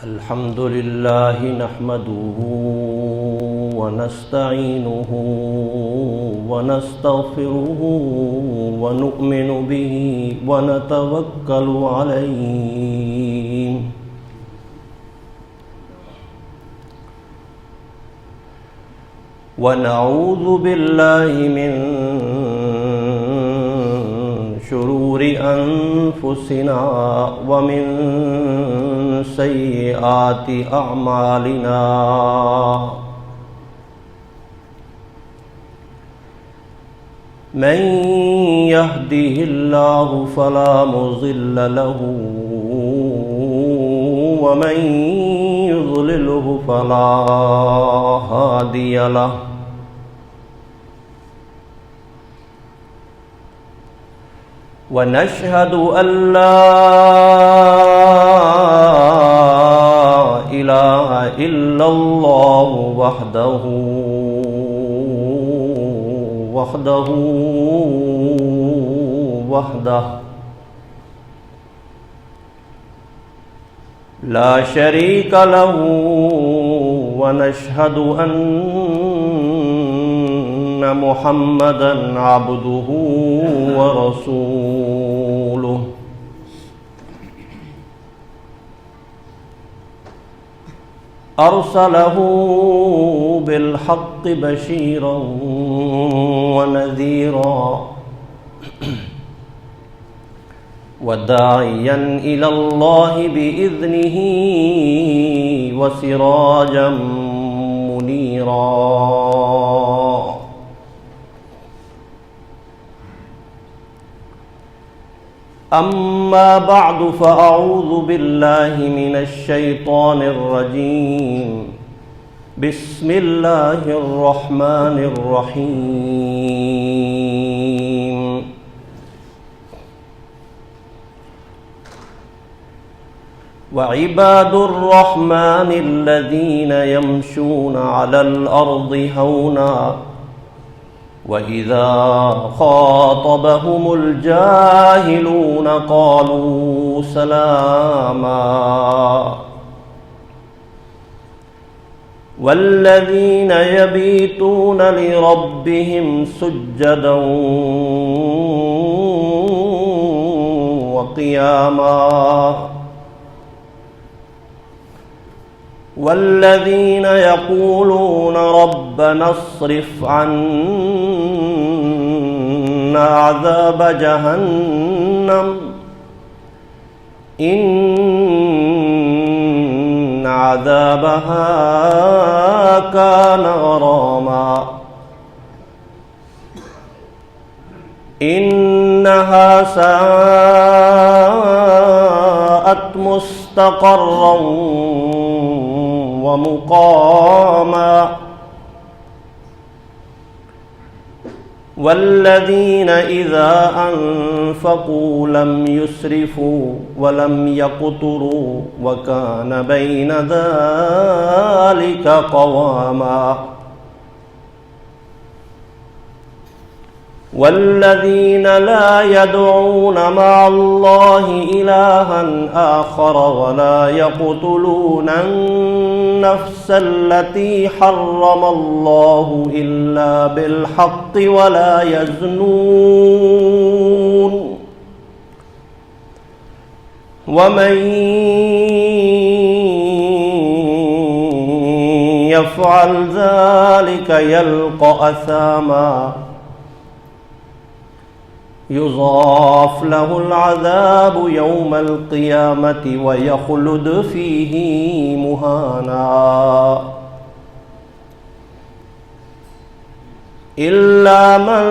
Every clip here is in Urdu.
الحمد لله نحمده ونستعينه ونستغفره ونؤمن به ونتوكل عليه ونعوذ بالله من شرور أنفسنا ومن سيئات أعمالنا من يهده الله فلا مضل له ومن يضلله فلا هادي له ونشهد أن لا إله إلا الله وحده لا شريك له ونشهد أن محمدًا عبده ورسوله أرسله بالحق بشيرا ونذيرا وداعيا إلى الله بإذنه وسراجا منيرا أما بعد فأعوذ بالله من الشيطان الرجيم بسم الله الرحمن الرحيم وعباد الرحمن الذين يمشون على الأرض هونا وإذا خاطبهم الجاهلون قالوا سلاما والذين يبيتون لربهم سجدا وقياما والذين يقولون ربنا اصرف عنا عذاب جهنم إن عذابها كان غراما إنها ساءت مستقرا ومقاما والذين إذا أنفقوا لم يسرفوا ولم يقتروا وكان بين ذلك قواما والذين لا يدعون مع الله إلها آخر ولا يقتلون النفس التي حرم الله إلا بالحق ولا يزنون ومن يفعل ذلك يلقى أثاما يضاعف له العذاب يوم القيامة ويخلد فيه مهانا إلا من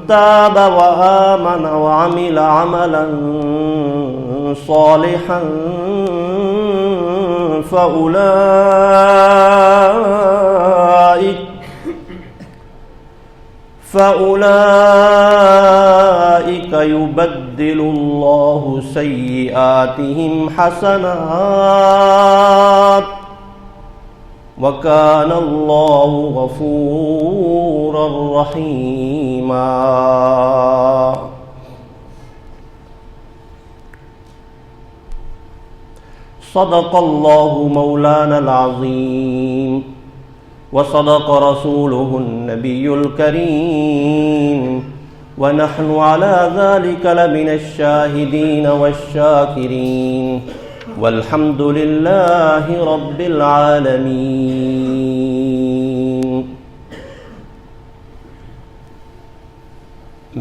تاب وآمن وعمل عملا صالحا فأولئك يبدل الله سيئاتهم حسنات وكان الله غفورا رحيما. صدق الله مولانا العظيم وصدق رسوله النبي الكريم ونحن على ذلك لمن الشاهدين والشاكرين والحمد لله رب العالمين۔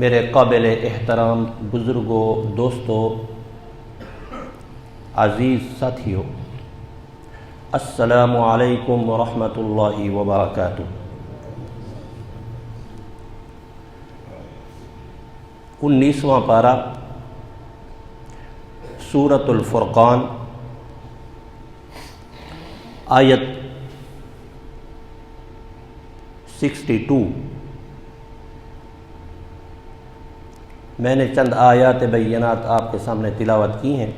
میرے قابل احترام بزرگوں، دوستوں، عزیز ساتھیوں، السلام علیکم ورحمۃ اللہ وبرکاتہ۔ 19واں پارہ سورۃ الفرقان، آیت 62۔ میں نے چند آیات بینات آپ کے سامنے تلاوت کی ہیں۔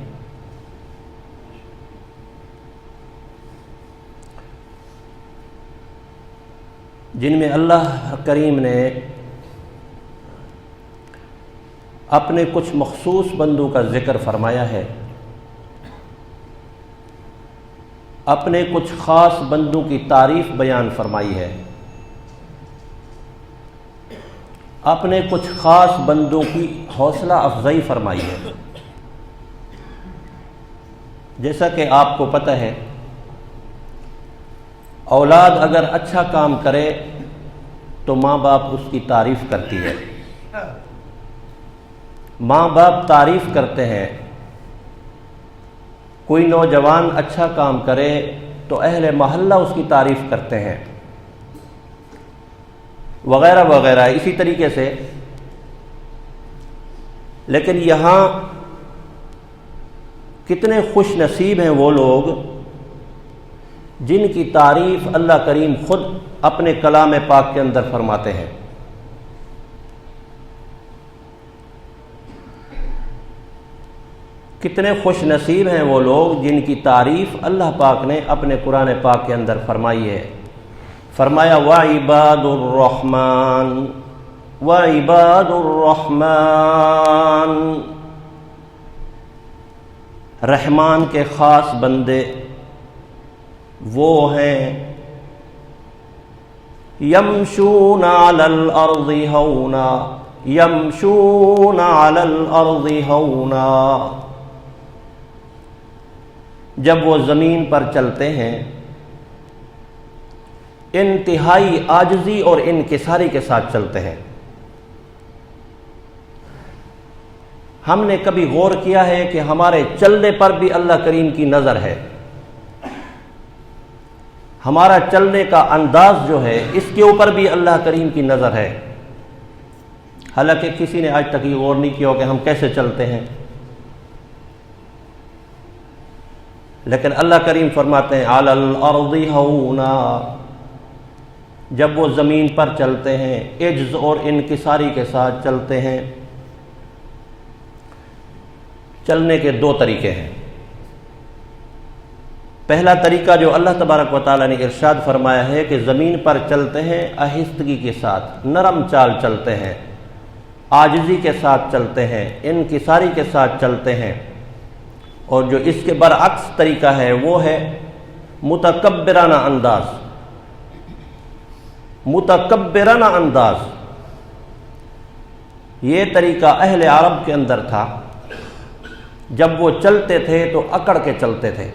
جن میں اللہ کریم نے اپنے کچھ مخصوص بندوں کا ذکر فرمایا ہے، اپنے کچھ خاص بندوں کی تعریف بیان فرمائی ہے، اپنے کچھ خاص بندوں کی حوصلہ افزائی فرمائی ہے۔ جیسا کہ آپ کو پتہ ہے، اولاد اگر اچھا کام کرے تو ماں باپ اس کی تعریف کرتی ہے، ماں باپ تعریف کرتے ہیں۔ کوئی نوجوان اچھا کام کرے تو اہل محلہ اس کی تعریف کرتے ہیں، وغیرہ وغیرہ اسی طریقے سے۔ لیکن یہاں کتنے خوش نصیب ہیں وہ لوگ جن کی تعریف اللہ کریم خود اپنے کلام پاک کے اندر فرماتے ہیں۔ کتنے خوش نصیب ہیں وہ لوگ جن کی تعریف اللہ پاک نے اپنے قرآن پاک کے اندر فرمائی ہے۔ فرمایا وَعِبَادُ الرَّحْمَنِ وَعِبَادُ الرَّحْمَنِ، رحمان کے خاص بندے وہ ہیں یمشون علی الارض ہونا، یمشون علی الارض ہونا، جب وہ زمین پر چلتے ہیں انتہائی عاجزی اور انکساری کے ساتھ چلتے ہیں۔ ہم نے کبھی غور کیا ہے کہ ہمارے چلنے پر بھی اللہ کریم کی نظر ہے؟ ہمارا چلنے کا انداز جو ہے اس کے اوپر بھی اللہ کریم کی نظر ہے، حالانکہ کسی نے آج تک یہ غور نہیں کیا کہ ہم کیسے چلتے ہیں۔ لیکن اللہ کریم فرماتے ہیں علی الارض ہونا، جب وہ زمین پر چلتے ہیں عجز اور انکساری کے ساتھ چلتے ہیں۔ چلنے کے دو طریقے ہیں۔ پہلا طریقہ جو اللہ تبارک و تعالیٰ نے ارشاد فرمایا ہے کہ زمین پر چلتے ہیں آہستگی کے ساتھ، نرم چال چلتے ہیں، عاجزی کے ساتھ چلتے ہیں، انکساری کے ساتھ چلتے ہیں۔ اور جو اس کے برعکس طریقہ ہے وہ ہے متکبرانہ انداز، متکبرانہ انداز۔ یہ طریقہ اہل عرب کے اندر تھا، جب وہ چلتے تھے تو اکڑ کے چلتے تھے،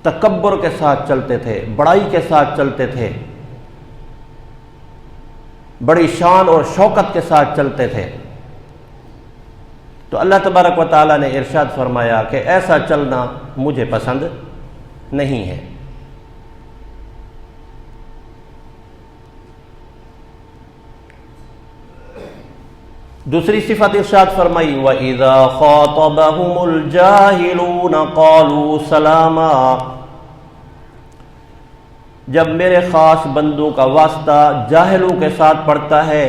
تکبر کے ساتھ چلتے تھے، بڑائی کے ساتھ چلتے تھے، بڑی شان اور شوکت کے ساتھ چلتے تھے۔ تو اللہ تبارک و تعالیٰ نے ارشاد فرمایا کہ ایسا چلنا مجھے پسند نہیں ہے۔ دوسری صفت ارشاد فرمائی وَإِذَا خَاطَبَهُمُ الْجَاهِلُونَ قَالُوا سَلَامًا، جب میرے خاص بندوں کا واسطہ جاہلوں کے ساتھ پڑتا ہے،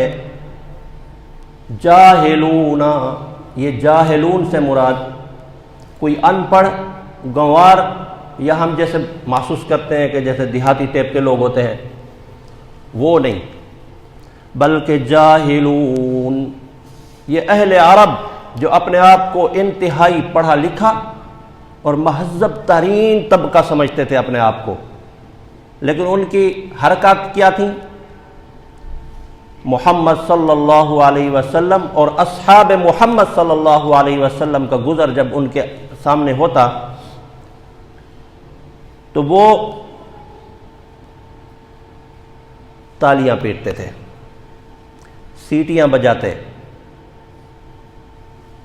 جاہلون، یہ جاہلون سے مراد کوئی ان پڑھ گنوار یا ہم جیسے محسوس کرتے ہیں کہ جیسے دیہاتی ٹیپ کے لوگ ہوتے ہیں وہ نہیں، بلکہ جاہلون، یہ اہل عرب جو اپنے آپ کو انتہائی پڑھا لکھا اور مہذب ترین طبقہ سمجھتے تھے اپنے آپ کو، لیکن ان کی حرکات کیا تھیں؟ محمد صلی اللہ علیہ وسلم اور اصحاب محمد صلی اللہ علیہ وسلم کا گزر جب ان کے سامنے ہوتا تو وہ تالیاں پیٹتے تھے، سیٹیاں بجاتے،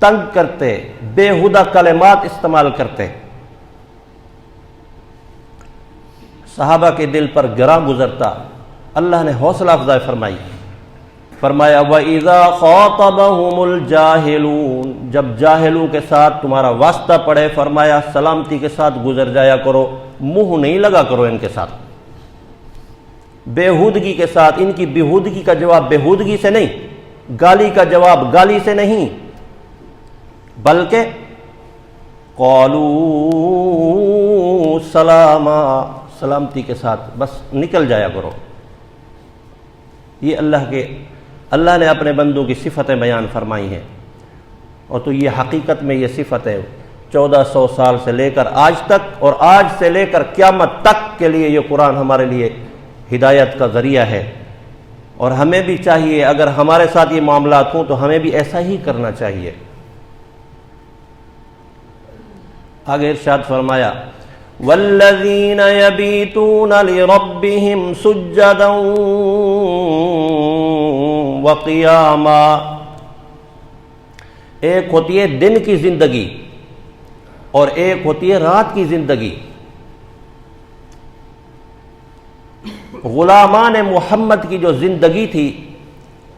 تنگ کرتے، بےہودہ کلمات استعمال کرتے۔ صحابہ کے دل پر گراں گزرتا، اللہ نے حوصلہ افزائی فرمائی، فرمایا وَإِذَا خَاطَبَهُمُ الْجَاهِلُونَ، جب جاہلوں کے ساتھ تمہارا واسطہ پڑے فرمایا سلامتی کے ساتھ گزر جایا کرو، منہ نہیں لگا کرو ان کے ساتھ، بےہودگی کے ساتھ۔ ان کی بےہودگی کا جواب بےہودگی سے نہیں، گالی کا جواب گالی سے نہیں، بلکہ قالوا سلاما، سلامتی کے ساتھ بس نکل جایا کرو۔ یہ اللہ نے اپنے بندوں کی صفتیں بیان فرمائی ہیں، اور تو یہ حقیقت میں یہ صفتیں 1400 سال سے لے کر آج تک، اور آج سے لے کر قیامت تک کے لیے یہ قرآن ہمارے لیے ہدایت کا ذریعہ ہے۔ اور ہمیں بھی چاہیے، اگر ہمارے ساتھ یہ معاملات ہوں تو ہمیں بھی ایسا ہی کرنا چاہیے۔ آگے ارشاد فرمایا والذین یبیتون لربہم سجدا وقیاما، ایک ہوتی ہے دن کی زندگی اور ایک ہوتی ہے رات کی زندگی۔ غلامان محمد کی جو زندگی تھی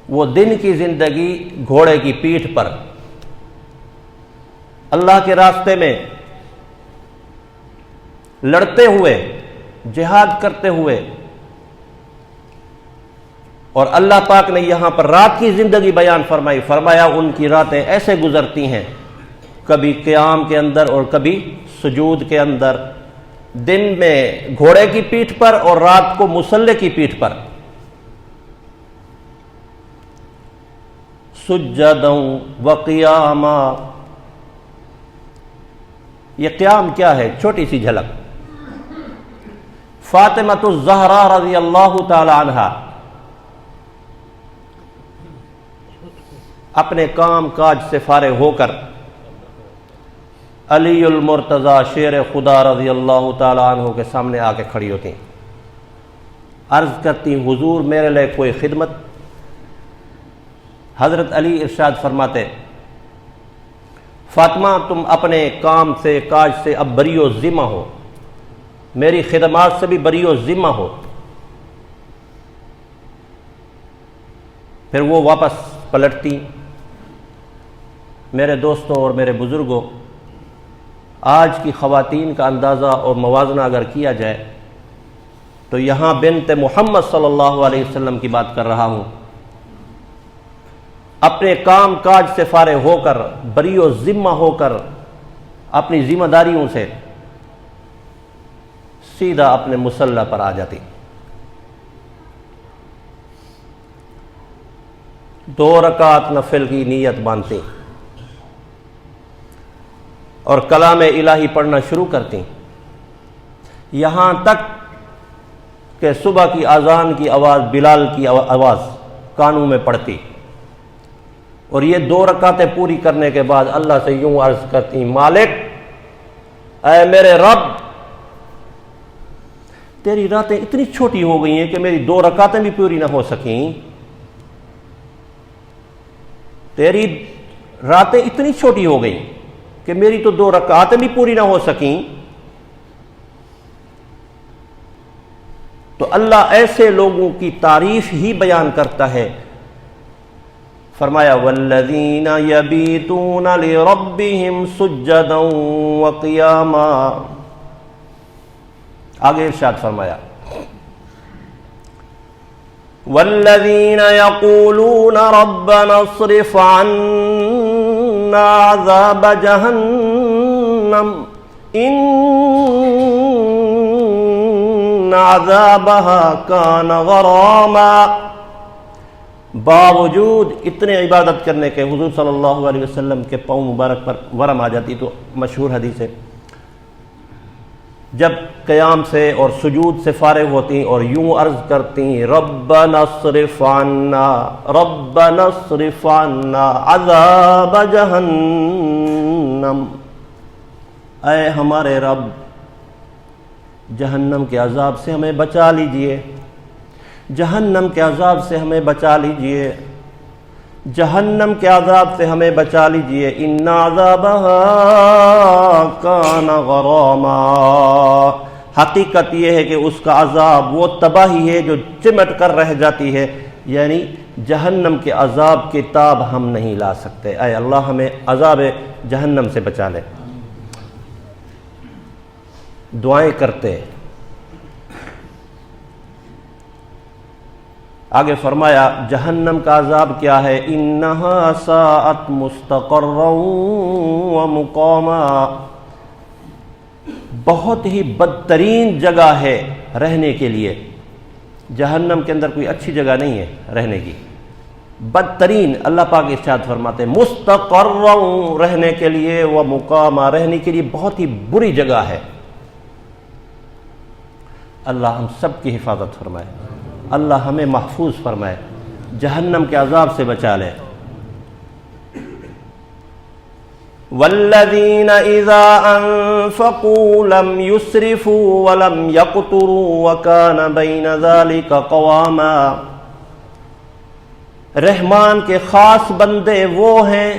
وہ دن کی زندگی گھوڑے کی پیٹھ پر، اللہ کے راستے میں لڑتے ہوئے، جہاد کرتے ہوئے، اور اللہ پاک نے یہاں پر رات کی زندگی بیان فرمائی، فرمایا ان کی راتیں ایسے گزرتی ہیں، کبھی قیام کے اندر اور کبھی سجود کے اندر، دن میں گھوڑے کی پیٹھ پر اور رات کو مسلح کی پیٹھ پر۔ سجدا وقیاما، یہ قیام کیا ہے؟ چھوٹی سی جھلک۔ فاطمۃ الزہرا رضی اللہ تعالی عنہا اپنے کام کاج سے فارغ ہو کر علی المرتضی شیر خدا رضی اللہ تعالی عنہ کے سامنے آ کے کھڑی ہوتی، عرض کرتی حضور میرے لیے کوئی خدمت؟ حضرت علی ارشاد فرماتے فاطمہ تم اپنے کام سے کاج سے اب بری و ذمہ ہو، میری خدمات سے بھی بری و ذمہ ہو۔ پھر وہ واپس پلٹتی۔ میرے دوستوں اور میرے بزرگوں، آج کی خواتین کا اندازہ اور موازنہ اگر کیا جائے تو یہاں بنت محمد صلی اللہ علیہ وسلم کی بات کر رہا ہوں، اپنے کام کاج سے فارغ ہو کر، بری و ذمہ ہو کر، اپنی ذمہ داریوں سے سیدھا اپنے مصلی پر آ جاتی، 2 رکعت نفل کی نیت باندھتی اور کلام الہی پڑھنا شروع کرتی، یہاں تک کہ صبح کی اذان کی آواز، بلال کی آواز کانوں میں پڑتی، اور یہ 2 رکعتیں پوری کرنے کے بعد اللہ سے یوں عرض کرتی مالک اے میرے رب، تیری راتیں اتنی چھوٹی ہو گئی ہیں کہ میری 2 رکعتیں بھی پوری نہ ہو سکیں، تیری راتیں اتنی چھوٹی ہو گئی کہ میری تو 2 رکعتیں بھی پوری نہ ہو سکیں۔ تو اللہ ایسے لوگوں کی تعریف ہی بیان کرتا ہے، فرمایا والذین یبیتون لربہم سجدا وقیاما۔ آگے ارشاد فرمایا والذین یقولون ربنا اصرف عنا عذاب جہنم ان عذابها کان غراما۔ باوجود اتنے عبادت کرنے کے حضور صلی اللہ علیہ وسلم کے پاؤں مبارک پر ورم آ جاتی، تو مشہور حدیث ہے جب قیام سے اور سجود سے فارغ ہوتی اور یوں عرض کرتی ربنا اصرف عنا عذاب جہنم، اے ہمارے رب جہنم کے عذاب سے ہمیں بچا لیجئے، جہنم کے عذاب سے ہمیں بچا لیجئے، جہنم کے عذاب سے ہمیں بچا لیجئے، ان عذابها کان غراما، حقیقت یہ ہے کہ اس کا عذاب وہ تباہی ہے جو چمٹ کر رہ جاتی ہے، یعنی جہنم کے عذاب کی تاب ہم نہیں لا سکتے، اے اللہ ہمیں عذاب جہنم سے بچا لے۔ دعائیں کرتے، آگے فرمایا جہنم کا عذاب کیا ہے، انہا ساءت مستقرا ومقاما، بہت ہی بدترین جگہ ہے رہنے کے لیے، جہنم کے اندر کوئی اچھی جگہ نہیں ہے رہنے کی، بدترین، اللہ پاک ارشاد فرماتے ہیں مستقرا رہنے کے لیے ومقاما، رہنے کے لیے بہت ہی بری جگہ ہے۔ اللہ ہم سب کی حفاظت فرمائے، اللہ ہمیں محفوظ فرمائے، جہنم کے عذاب سے بچا لے۔ والذین اذا انفقوا لم يسرفوا ولم يقتروا وكان بین ذلك قواما، رحمان کے خاص بندے وہ ہیں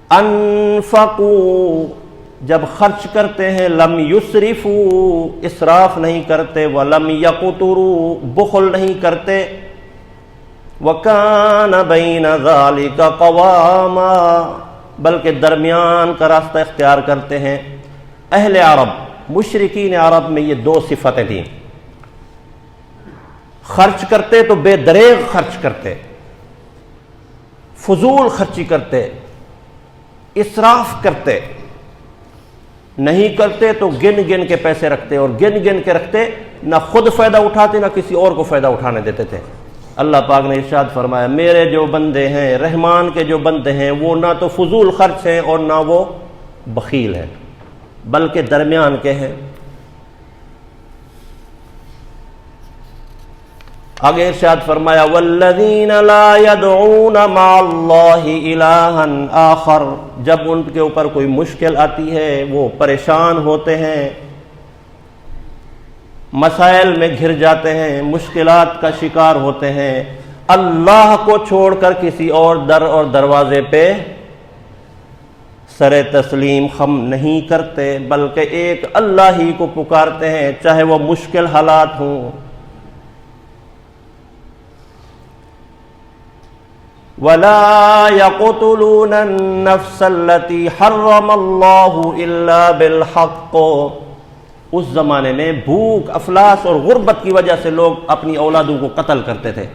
انفقوا، جب خرچ کرتے ہیں، لم یسرفوا، اسراف نہیں کرتے، ولم یقتروا، بخل نہیں کرتے، وکان بین ذالک قواما، بلکہ درمیان کا راستہ اختیار کرتے ہیں۔ اہل عرب، مشرکین عرب میں یہ دو صفتیں تھیں، خرچ کرتے تو بے دریغ خرچ کرتے، فضول خرچی کرتے، اسراف کرتے، نہیں کرتے تو گن گن کے پیسے رکھتے، اور گن گن کے رکھتے، نہ خود فائدہ اٹھاتے نہ کسی اور کو فائدہ اٹھانے دیتے تھے۔ اللہ پاک نے ارشاد فرمایا میرے جو بندے ہیں، رحمان کے جو بندے ہیں، وہ نہ تو فضول خرچ ہیں اور نہ وہ بخیل ہیں، بلکہ درمیان کے ہیں۔ آگے ارشاد فرمایا والذین لا يدعون مع اللہ الہا آخر، جب ان کے اوپر کوئی مشکل آتی ہے وہ پریشان ہوتے ہیں، مسائل میں گھر جاتے ہیں، مشکلات کا شکار ہوتے ہیں، اللہ کو چھوڑ کر کسی اور در اور دروازے پہ سر تسلیم خم نہیں کرتے، بلکہ ایک اللہ ہی کو پکارتے ہیں چاہے وہ مشکل حالات ہوں۔ وَلَا يَقْتُلُونَ النَّفْسَ الَّتِي حَرَّمَ اللَّهُ إِلَّا بِالْحَقِّ، اس زمانے میں بھوک، افلاس اور غربت کی وجہ سے لوگ اپنی اولادوں کو قتل کرتے تھے۔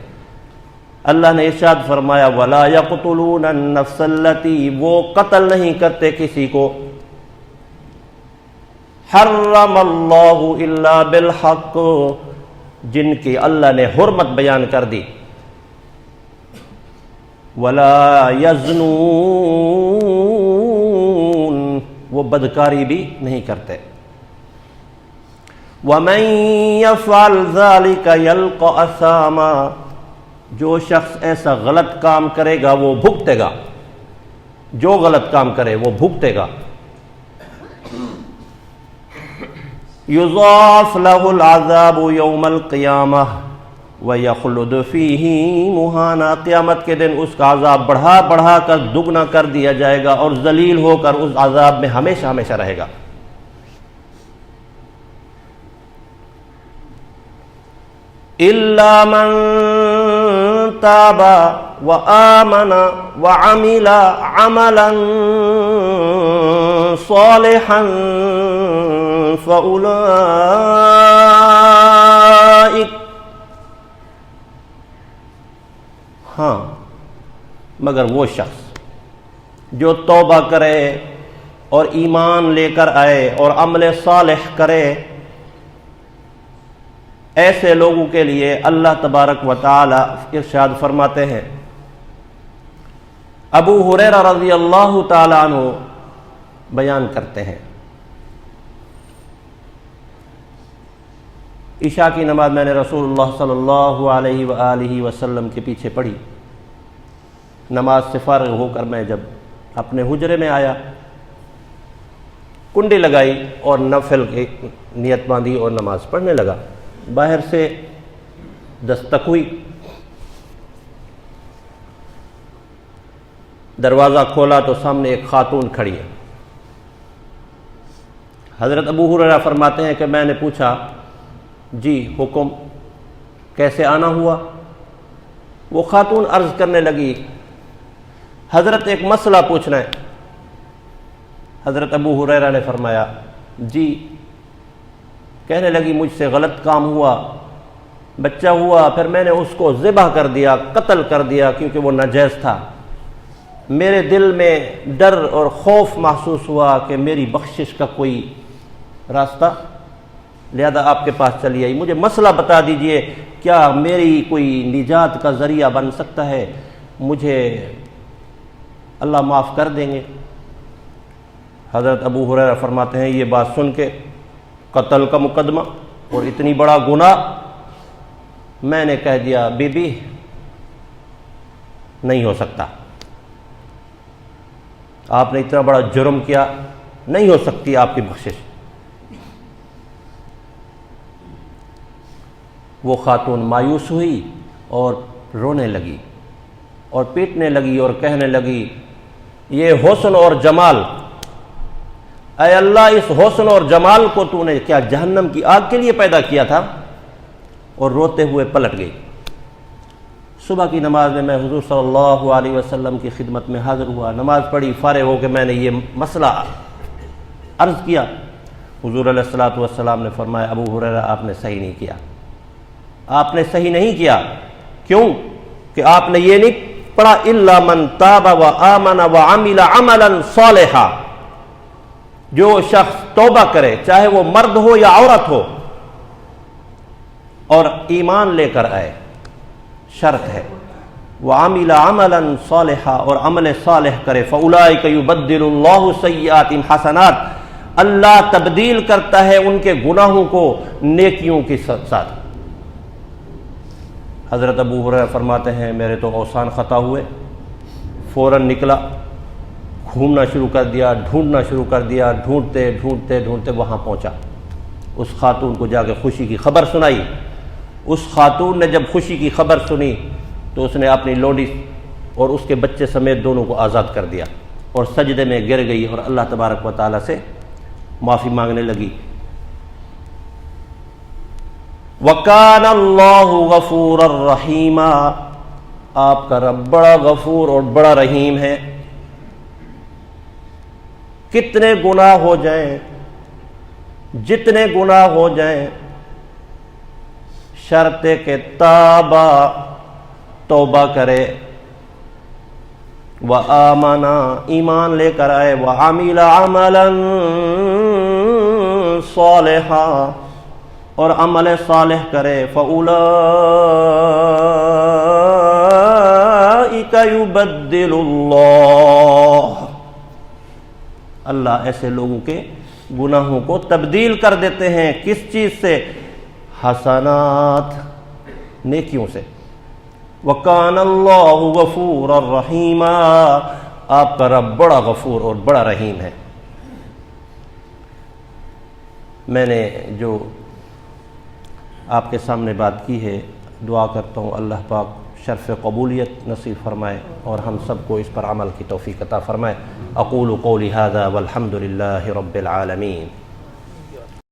اللہ نے ارشاد فرمایا وَلَا يَقْتُلُونَ النَّفْسَ الَّتِي، وہ قتل نہیں کرتے کسی کو، حَرَّمَ اللَّهُ إِلَّا بِالْحَقِّ، جن کی اللہ نے حرمت بیان کر دی۔ وَلَا يَزْنُونَ، وہ بدکاری بھی نہیں کرتے۔ وَمَن يَفْعَلْ ذَلِكَ يَلْقَ أَثَامًا، جو شخص ایسا غلط کام کرے گا وہ بھگتے گا، جو غلط کام کرے وہ بھگتے گا۔ يُضَاعَفْ لَهُ الْعَذَابُ يَوْمَ الْقِيَامَةِ وَيَخْلُدُ فِيهِ مُهَانًا، قیامت کے دن اس کا عذاب بڑھا بڑھا کر دگنا کر دیا جائے گا اور ذلیل ہو کر اس عذاب میں ہمیشہ ہمیشہ رہے گا۔ إِلَّا مَن تَابَ وَآمَنَ وَعَمِلَ عَمَلًا صَالِحًا فَأُولَئِكَ، ہاں مگر وہ شخص جو توبہ کرے اور ایمان لے کر آئے اور عمل صالح کرے، ایسے لوگوں کے لیے اللہ تبارک و تعالی ارشاد فرماتے ہیں۔ ابو ہریرہ رضی اللہ تعالی عنہ بیان کرتے ہیں عشاء کی نماز میں نے رسول اللہ صلی اللہ علیہ وآلہ وسلم کے پیچھے پڑھی۔ نماز سے فارغ ہو کر میں جب اپنے حجرے میں آیا، کنڈی لگائی اور نفل کی نیت باندھی اور نماز پڑھنے لگا۔ باہر سے دستک ہوئی، دروازہ کھولا تو سامنے ایک خاتون کھڑی ہے۔ حضرت ابو ہریرہ فرماتے ہیں کہ میں نے پوچھا جی حکم، کیسے آنا ہوا؟ وہ خاتون عرض کرنے لگی حضرت ایک مسئلہ پوچھنا ہے۔ حضرت ابو ہریرہ نے فرمایا جی۔ کہنے لگی مجھ سے غلط کام ہوا، بچہ ہوا، پھر میں نے اس کو ذبح کر دیا، قتل کر دیا کیونکہ وہ ناجائز تھا۔ میرے دل میں ڈر اور خوف محسوس ہوا کہ میری بخشش کا کوئی راستہ، لہذا آپ کے پاس چلی آئی۔ مجھے مسئلہ بتا دیجئے، کیا میری کوئی نجات کا ذریعہ بن سکتا ہے؟ مجھے اللہ معاف کر دیں گے؟ حضرت ابو ہریرہ فرماتے ہیں یہ بات سن کے قتل کا مقدمہ اور اتنی بڑا گناہ، میں نے کہہ دیا بی بی نہیں ہو سکتا، آپ نے اتنا بڑا جرم کیا، نہیں ہو سکتی آپ کی بخشش۔ وہ خاتون مایوس ہوئی اور رونے لگی اور پیٹنے لگی اور کہنے لگی یہ حسن اور جمال، اے اللہ اس حسن اور جمال کو تو نے کیا جہنم کی آگ کے لیے پیدا کیا تھا؟ اور روتے ہوئے پلٹ گئی۔ صبح کی نماز میں میں حضور صلی اللہ علیہ وسلم کی خدمت میں حاضر ہوا، نماز پڑھی، فارغ ہو کے میں نے یہ مسئلہ عرض کیا۔ حضور علیہ الصلوۃ والسلام نے فرمایا ابو ہریرہ آپ نے صحیح نہیں کیا، آپ نے صحیح نہیں کیا۔ کیوں؟ کہ آپ نے یہ نہیں پڑھا الا من تاب وآمن وعمل عملا صالحا، جو شخص توبہ کرے چاہے وہ مرد ہو یا عورت ہو اور ایمان لے کر آئے، شرط ہے وعمل عملا صالحا، اور عمل صالح کرے، فاولئک یبدل اللہ سیئاتہم حسنات، اللہ تبدیل کرتا ہے ان کے گناہوں کو نیکیوں کے ساتھ۔ حضرت ابو ہریرہ فرماتے ہیں میرے تو اوسان خطا ہوئے، فوراً نکلا، گھومنا شروع کر دیا، ڈھونڈنا شروع کر دیا، ڈھونڈتے ڈھونڈتے ڈھونڈتے وہاں پہنچا، اس خاتون کو جا کے خوشی کی خبر سنائی۔ اس خاتون نے جب خوشی کی خبر سنی تو اس نے اپنی لوڈی اور اس کے بچے سمیت دونوں کو آزاد کر دیا اور سجدے میں گر گئی اور اللہ تبارک و تعالیٰ سے معافی مانگنے لگی۔ وَكَانَ اللَّهُ غَفُورًا رَحِيمًا، آپ کا رب بڑا غفور اور بڑا رحیم ہے۔ کتنے گناہ ہو جائیں، جتنے گناہ ہو جائیں، شرط کہ تابا توبہ کرے، وآمنا ایمان لے کر آئے، وعمل عملا صالحا اور عمل صالح کرے، فاولئک یبدل اللہ، اللہ ایسے لوگوں کے گناہوں کو تبدیل کر دیتے ہیں۔ کس چیز سے؟ حسنات، نیکیوں سے۔ وَكَانَ اللَّهُ غَفُورًا رَحِيمًا، آپ کا رب بڑا غفور اور بڑا رحیم ہے۔ میں نے جو آپ کے سامنے بات کی ہے، دعا کرتا ہوں اللہ پاک شرف قبولیت نصیب فرمائے اور ہم سب کو اس پر عمل کی توفیق عطا فرمائے۔ اقول قولی ھذا والحمد للہ رب العالمین۔